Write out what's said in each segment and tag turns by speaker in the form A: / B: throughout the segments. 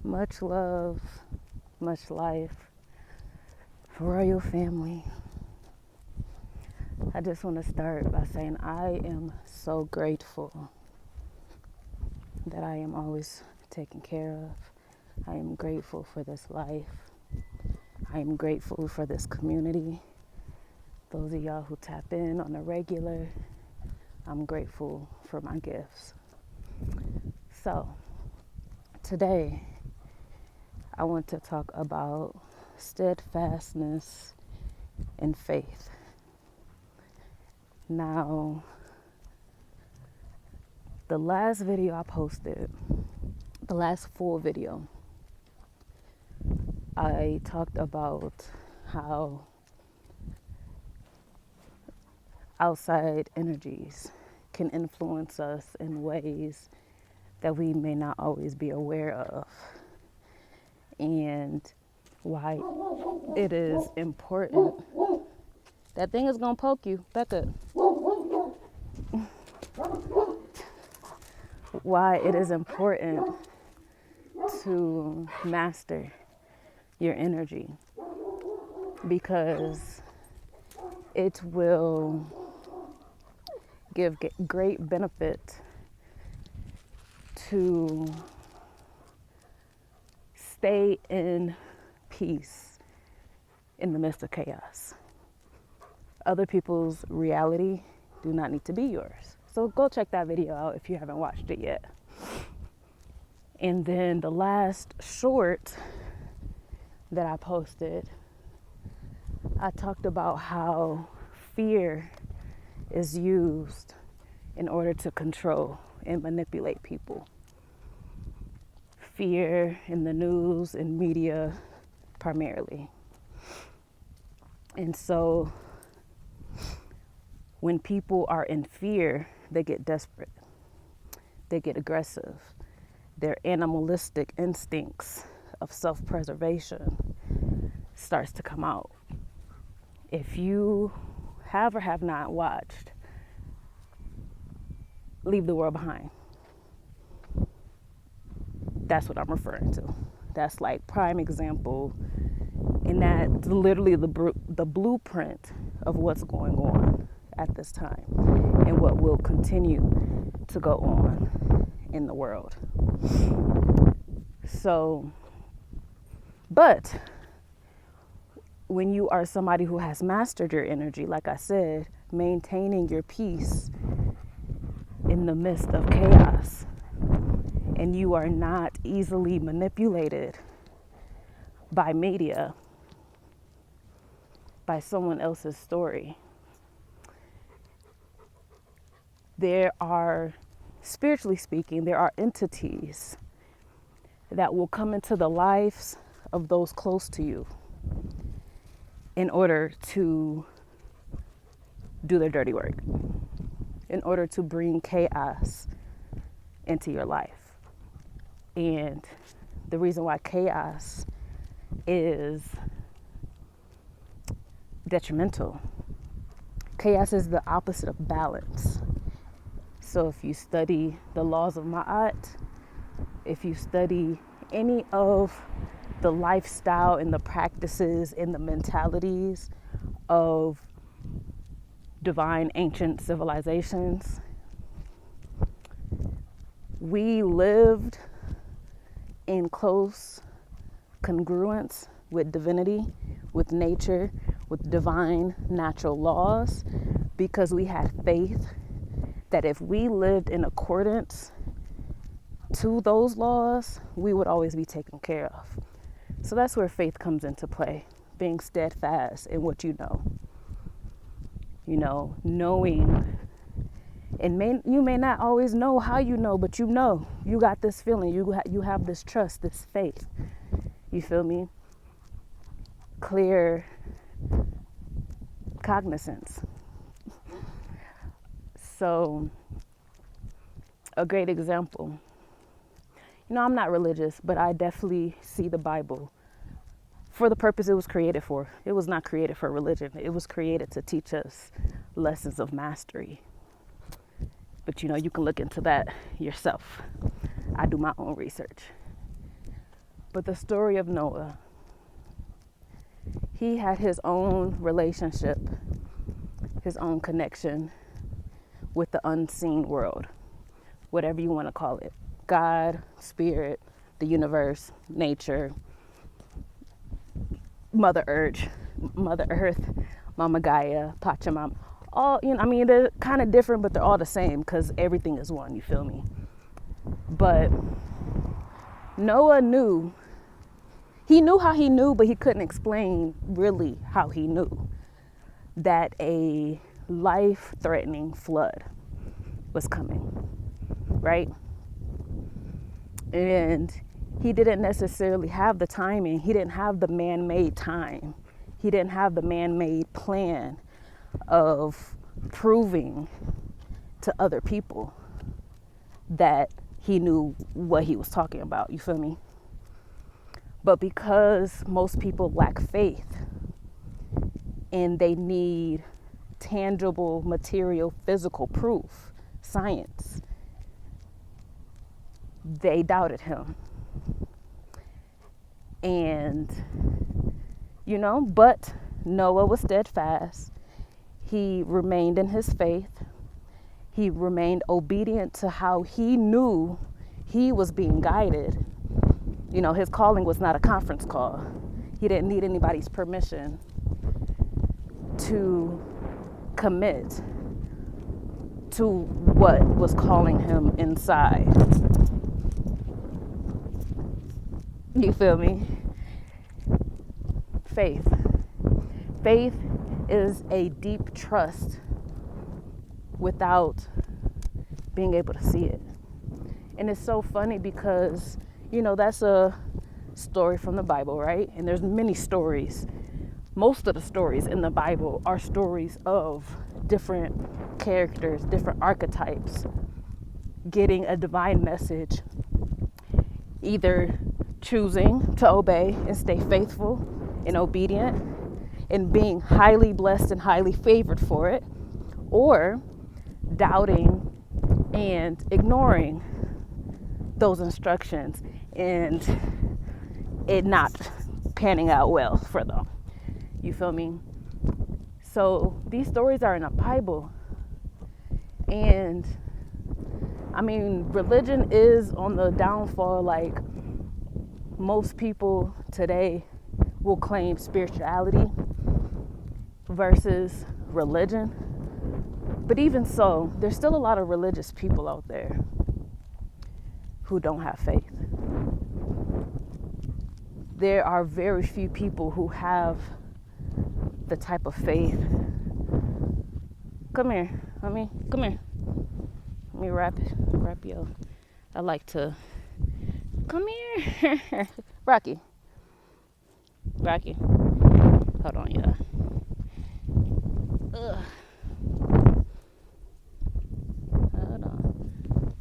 A: Much love, much life, royal family. I just want to start by saying I am so grateful that I am always taken care of. I am grateful for this life. I am grateful for this community. Those of y'all who tap in on a regular, I'm grateful for my gifts. So, today, I want to talk about steadfastness and faith. Now, the last video I posted, the last full video, I talked about how outside energies can influence us in ways that we may not always be aware of, and why it is important. That thing is gonna poke you. Back up. Why it is important to master your energy, because it will give great benefit to stay in peace in the midst of chaos. Other people's reality do not need to be yours. So go check that video out if you haven't watched it yet. And then the last short that I posted, I talked about how fear is used in order to control and manipulate people. Fear in the news and media primarily. And so when people are in fear, they get desperate. They get aggressive. Their animalistic instincts of self-preservation starts to come out. If you have or have not watched Leave the World Behind, that's what I'm referring to. That's like prime example, and that's literally the blueprint of what's going on at this time and what will continue to go on in the world. So, but when you are somebody who has mastered your energy, like I said, maintaining your peace in the midst of chaos, and you are not easily manipulated by media, by someone else's story, there are, spiritually speaking, there are entities that will come into the lives of those close to you in order to do their dirty work, in order to bring chaos into your life. And the reason why chaos is detrimental, chaos is the opposite of balance. So if you study the laws of Ma'at, if you study any of the lifestyle and the practices and the mentalities of divine ancient civilizations, we lived in close congruence with divinity, with nature, with divine natural laws, because we had faith that if we lived in accordance to those laws, we would always be taken care of. So that's where faith comes into play, being steadfast in what you know. You know, knowing, and you may not always know how you know, but you got this feeling, you have this trust, this faith. You feel me? Clear cognizance. So, a great example. You know, I'm not religious, but I definitely see the Bible for the purpose it was created for. It was not created for religion. It was created to teach us lessons of mastery. But you know, you can look into that yourself. I do my own research. But the story of Noah, he had his own relationship, his own connection with the unseen world, whatever you want to call it. God, spirit, the universe, nature, Mother Earth, Mama Gaia, Pachamama. All, I mean, they're kind of different, but they're all the same because everything is one, you feel me? But Noah knew. He knew how he knew, but he couldn't explain really how he knew that a life-threatening flood was coming, right? And he didn't necessarily have the timing. He didn't have the man-made time. He didn't have the man-made plan of proving to other people that he knew what he was talking about. You feel me? But because most people lack faith and they need tangible, material, physical proof, science, they doubted him. And, but Noah was steadfast. He remained in his faith. He remained obedient to how he knew he was being guided. His calling was not a conference call. He didn't need anybody's permission to commit to what was calling him inside. You feel me? Faith. Faith is a deep trust without being able to see it. And it's so funny because, that's a story from the Bible, right? And there's many stories. Most of the stories in the Bible are stories of different characters, different archetypes, getting a divine message, either choosing to obey and stay faithful and obedient and being highly blessed and highly favored for it, or doubting and ignoring those instructions and it not panning out well for them. You feel me? So these stories are in the Bible. And I mean, religion is on the downfall. Like, most people today will claim spirituality versus religion. But even so, there's still a lot of religious people out there who don't have faith. There are very few people who have the type of faith. Come here, honey. Come here. Let me wrap you. I like to. Come here, Rocky. Hold on, yeah.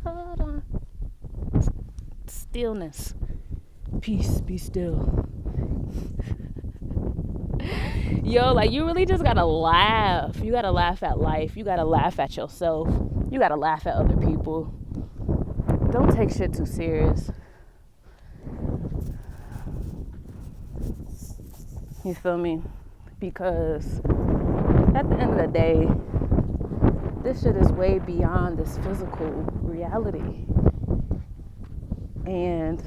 A: Hold on. Stillness. Peace, be still. Yo, like, you really just gotta laugh. You gotta laugh at life. You gotta laugh at yourself. You gotta laugh at other people. Don't take shit too serious. You feel me? Because at the end of the day, this shit is way beyond this physical reality. And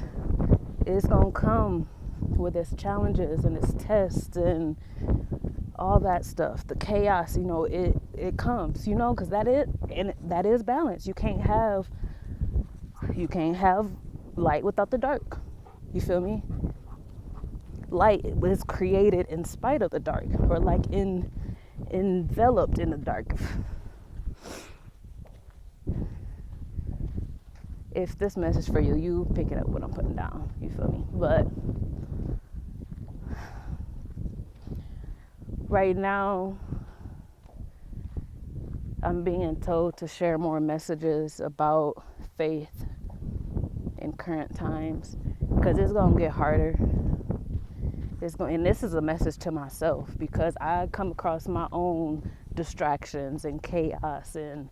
A: it's gonna come with its challenges and its tests and all that stuff. The chaos, it comes, because that is balance. You can't have light without the dark. You feel me? Light was created in spite of the dark, or like enveloped in the dark. If this message for you, you pick it up what I'm putting down. You feel me? But right now, I'm being told to share more messages about faith in current times, because it's gonna get harder. And this is a message to myself, because I come across my own distractions and chaos, and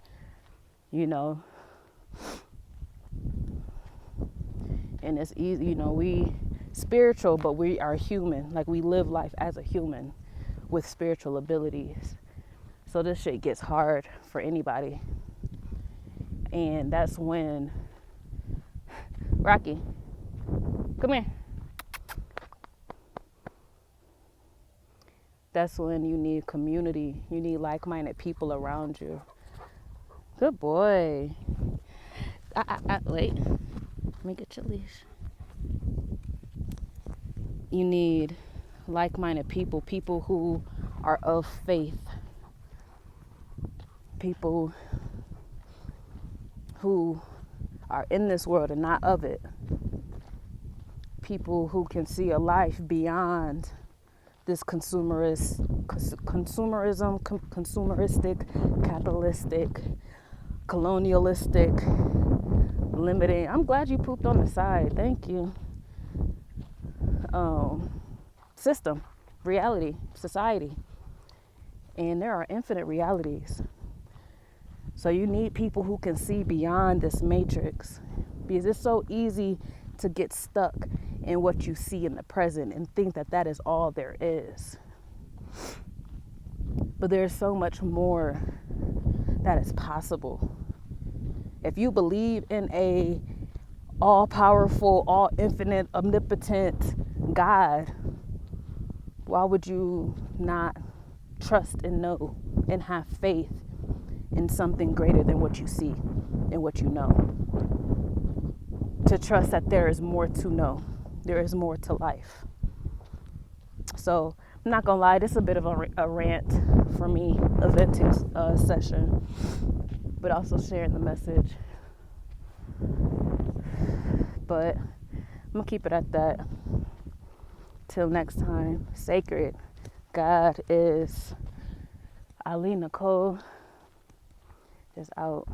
A: and it's easy, spiritual, but we are human. Like, we live life as a human with spiritual abilities. So this shit gets hard for anybody. And that's when, Rocky, come here. That's when you need community. You need like-minded people around you. Good boy. Wait. Let me get your leash. You need like-minded people, people who are of faith, people who are in this world and not of it, people who can see a life beyond this consumeristic, capitalistic, colonialistic, limiting. I'm glad you pooped on the side. Thank you. System, reality, society. And there are infinite realities. So you need people who can see beyond this matrix, because it's so easy to get stuck in what you see in the present and think that that is all there is. But there's so much more that is possible. If you believe in a all-powerful, all-infinite, omnipotent God, why would you not trust and know and have faith in something greater than what you see and what you know? To trust that there is more to know. There is more to life. So I'm not gonna lie, this is a bit of a rant for me, a venting session, but also sharing the message. But I'm gonna keep it at that. Till next time, sacred. God is Ali Nicole is out.